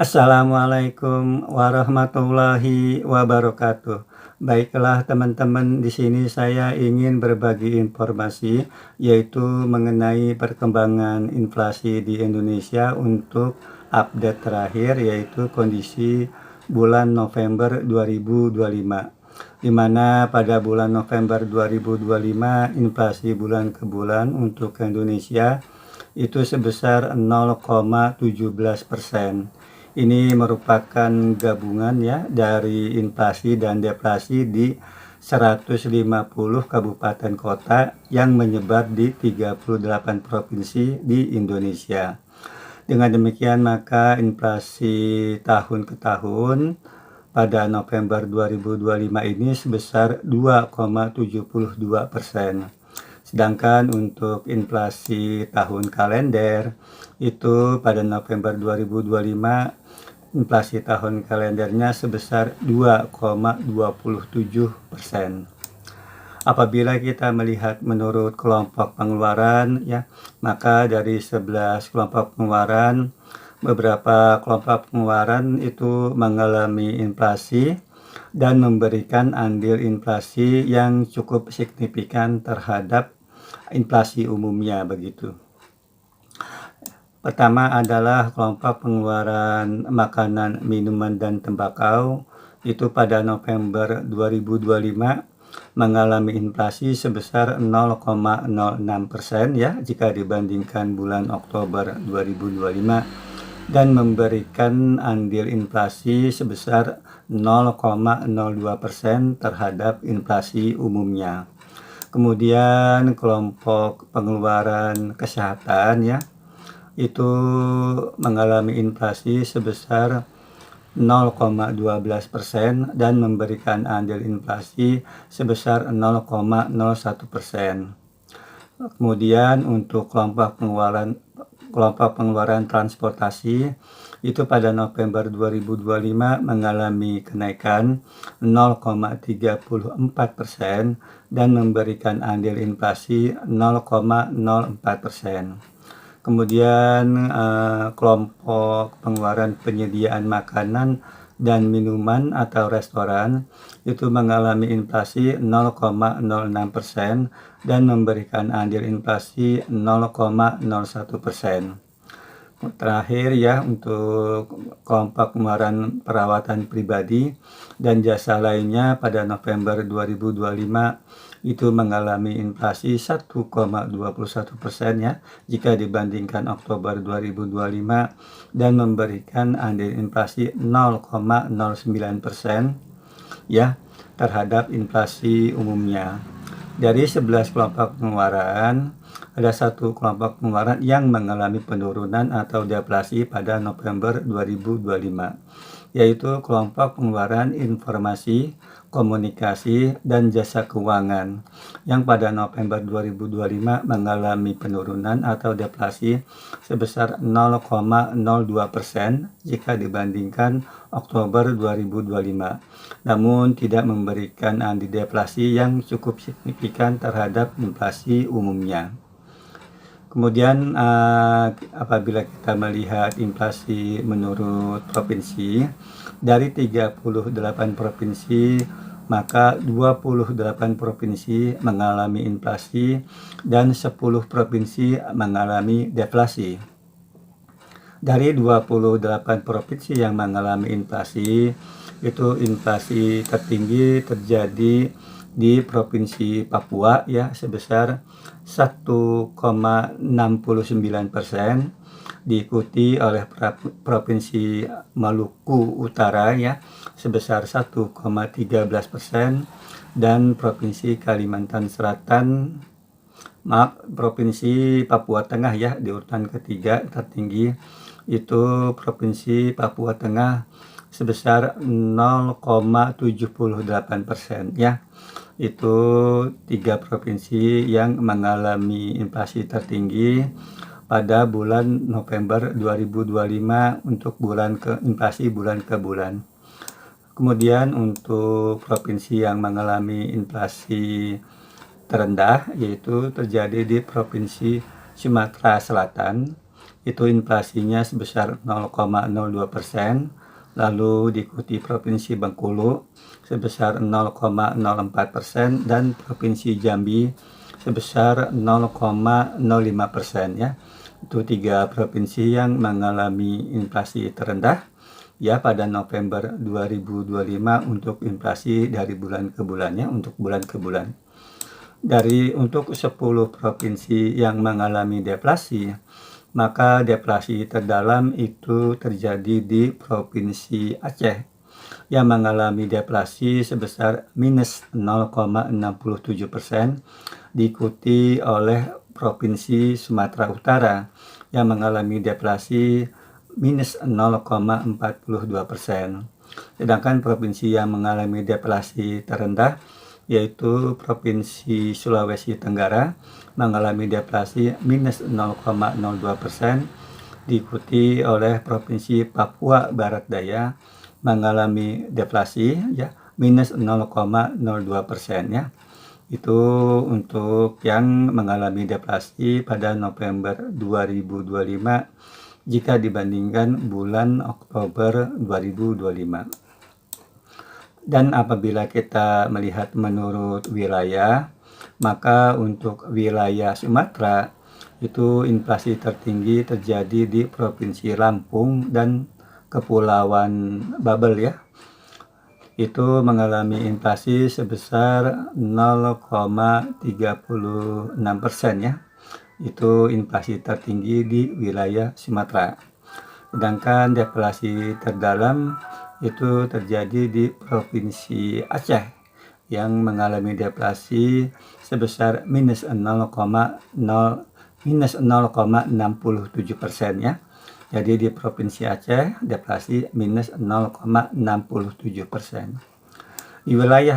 Assalamualaikum warahmatullahi wabarakatuh. Baiklah teman-teman, di sini saya ingin berbagi informasi yaitu mengenai perkembangan inflasi di Indonesia untuk update terakhir, yaitu kondisi bulan November 2025. Di mana pada bulan November 2025 inflasi bulan ke bulan untuk Indonesia itu sebesar 0,17%. Ini merupakan gabungan ya dari inflasi dan deflasi di 150 kabupaten kota yang menyebar di 38 provinsi di Indonesia. Dengan demikian maka inflasi tahun ke tahun pada November 2025 ini sebesar 2,72%. Sedangkan untuk inflasi tahun kalender itu pada November 2025 inflasi tahun kalendernya sebesar 2,27%. Apabila kita melihat menurut kelompok pengeluaran ya, maka dari 11 kelompok pengeluaran, beberapa kelompok pengeluaran itu mengalami inflasi dan memberikan andil inflasi yang cukup signifikan terhadap inflasi umumnya begitu. Pertama adalah kelompok pengeluaran makanan, minuman, dan tembakau. Itu pada November 2025 mengalami inflasi sebesar 0,06% ya jika dibandingkan bulan Oktober 2025 dan memberikan andil inflasi sebesar 0,02% terhadap inflasi umumnya. Kemudian kelompok pengeluaran kesehatan ya itu mengalami inflasi sebesar 0,12% dan memberikan andil inflasi sebesar 0,01%. Kemudian untuk kelompok pengeluaran transportasi itu pada November 2025 mengalami kenaikan 0,34% dan memberikan andil inflasi 0,04%. Kemudian kelompok pengeluaran penyediaan makanan dan minuman atau restoran itu mengalami inflasi 0,06% dan memberikan andil inflasi 0,01%. Terakhir ya, untuk kelompok pengeluaran perawatan pribadi dan jasa lainnya pada November 2025 itu mengalami inflasi 1,21% ya jika dibandingkan Oktober 2025 dan memberikan andil inflasi 0,09% ya terhadap inflasi umumnya. Dari 11 kelompok pengeluaran, ada satu kelompok pengeluaran yang mengalami penurunan atau deflasi pada November 2025, yaitu kelompok pengeluaran informasi, komunikasi, dan jasa keuangan, yang pada November 2025 mengalami penurunan atau deflasi sebesar 0,02% jika dibandingkan Oktober 2025, namun tidak memberikan andil deflasi yang cukup signifikan terhadap inflasi umumnya. Kemudian apabila kita melihat inflasi menurut provinsi, dari 38 provinsi maka 28 provinsi mengalami inflasi dan 10 provinsi mengalami deflasi. Dari 28 provinsi yang mengalami inflasi, itu inflasi tertinggi terjadi di Provinsi Papua ya sebesar 1,69%, diikuti oleh Provinsi Maluku Utara ya sebesar 1,13%, dan Provinsi Kalimantan Selatan, Provinsi Papua Tengah ya di urutan ketiga tertinggi, itu Provinsi Papua Tengah sebesar 0,78% ya. Itu 3 provinsi yang mengalami inflasi tertinggi pada bulan November 2025 untuk inflasi bulan ke bulan. Kemudian untuk provinsi yang mengalami inflasi terendah yaitu terjadi di Provinsi Sumatera Selatan itu inflasinya sebesar 0,02%, lalu diikuti Provinsi Bengkulu sebesar 0,04% dan Provinsi Jambi sebesar 0,05% ya. Itu 3 provinsi yang mengalami inflasi terendah ya pada November 2025 untuk inflasi dari bulan ke bulannya, untuk bulan ke bulan. Untuk 10 provinsi yang mengalami deflasi, maka deflasi terdalam itu terjadi di Provinsi Aceh yang mengalami deflasi sebesar minus 0,67%, diikuti oleh Provinsi Sumatera Utara yang mengalami deflasi minus 0,42%. Sedangkan provinsi yang mengalami deflasi terendah yaitu Provinsi Sulawesi Tenggara mengalami deflasi minus 0,02%, diikuti oleh Provinsi Papua Barat Daya mengalami deflasi ya minus 0,02% ya. Itu untuk yang mengalami deflasi pada November 2025 jika dibandingkan bulan Oktober 2025. Dan apabila kita melihat menurut wilayah, maka untuk wilayah Sumatera itu inflasi tertinggi terjadi di Provinsi Lampung dan Kepulauan Babel ya. Itu mengalami inflasi sebesar 0,36% ya. Itu inflasi tertinggi di wilayah Sumatera. Sedangkan deflasi terdalam itu terjadi di Provinsi Aceh yang mengalami deflasi sebesar minus 0,67% ya. Jadi di Provinsi Aceh deflasi minus 0,67%. Di wilayah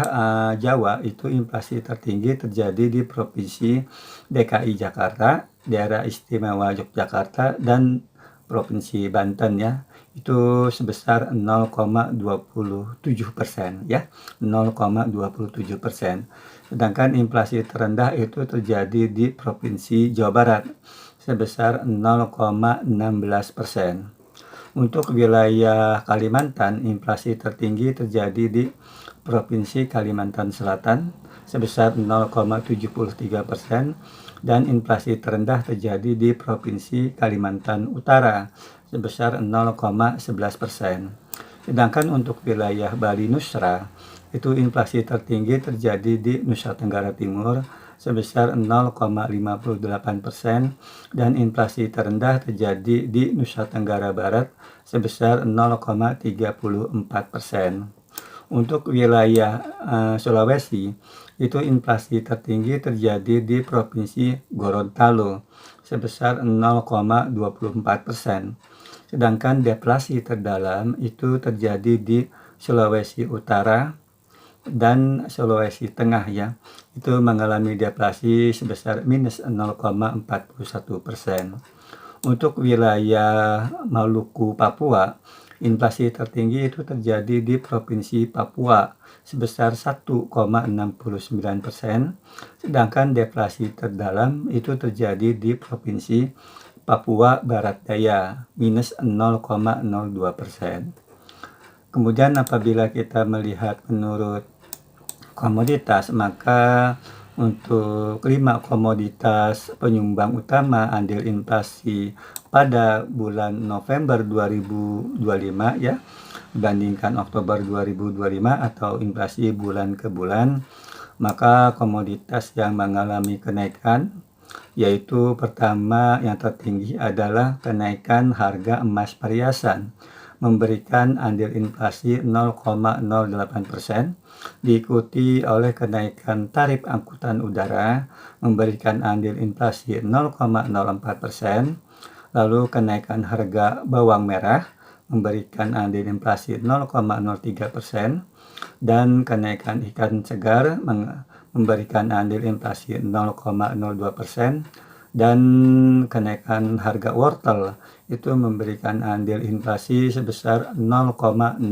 Jawa itu inflasi tertinggi terjadi di Provinsi DKI Jakarta, Daerah Istimewa Yogyakarta, dan Provinsi Banten ya. Itu sebesar 0,27% ya, 0,27%. Sedangkan inflasi terendah itu terjadi di Provinsi Jawa Barat sebesar 0,16%. Untuk wilayah Kalimantan, inflasi tertinggi terjadi di Provinsi Kalimantan Selatan sebesar 0,73% dan inflasi terendah terjadi di Provinsi Kalimantan Utara sebesar 0,11%. Sedangkan untuk wilayah Bali Nusra, itu inflasi tertinggi terjadi di Nusa Tenggara Timur sebesar 0,58% dan inflasi terendah terjadi di Nusa Tenggara Barat sebesar 0,34%. Untuk wilayah Sulawesi, itu inflasi tertinggi terjadi di Provinsi Gorontalo sebesar 0,24%. Sedangkan deflasi terdalam itu terjadi di Sulawesi Utara dan Sulawesi Tengah ya. Itu mengalami deflasi sebesar minus 0,41%. Untuk wilayah Maluku Papua, inflasi tertinggi itu terjadi di Provinsi Papua sebesar 1,69%, sedangkan deflasi terdalam itu terjadi di Provinsi Papua Barat Daya minus 0,02%. Kemudian apabila kita melihat menurut komoditas, maka untuk 5 komoditas penyumbang utama andil inflasi pada bulan November 2025 ya, dibandingkan Oktober 2025 atau inflasi bulan ke bulan, maka komoditas yang mengalami kenaikan yaitu pertama yang tertinggi adalah kenaikan harga emas perhiasan memberikan andil inflasi 0,08%, diikuti oleh kenaikan tarif angkutan udara memberikan andil inflasi 0,04%, lalu kenaikan harga bawang merah memberikan andil inflasi 0,03%, dan kenaikan ikan segar memberikan andil inflasi 0,02%, dan kenaikan harga wortel itu memberikan andil inflasi sebesar 0,02%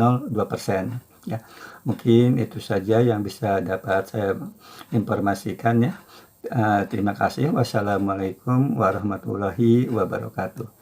ya. Mungkin itu saja yang bisa dapat saya informasikan ya. Terima kasih. Wassalamualaikum warahmatullahi wabarakatuh.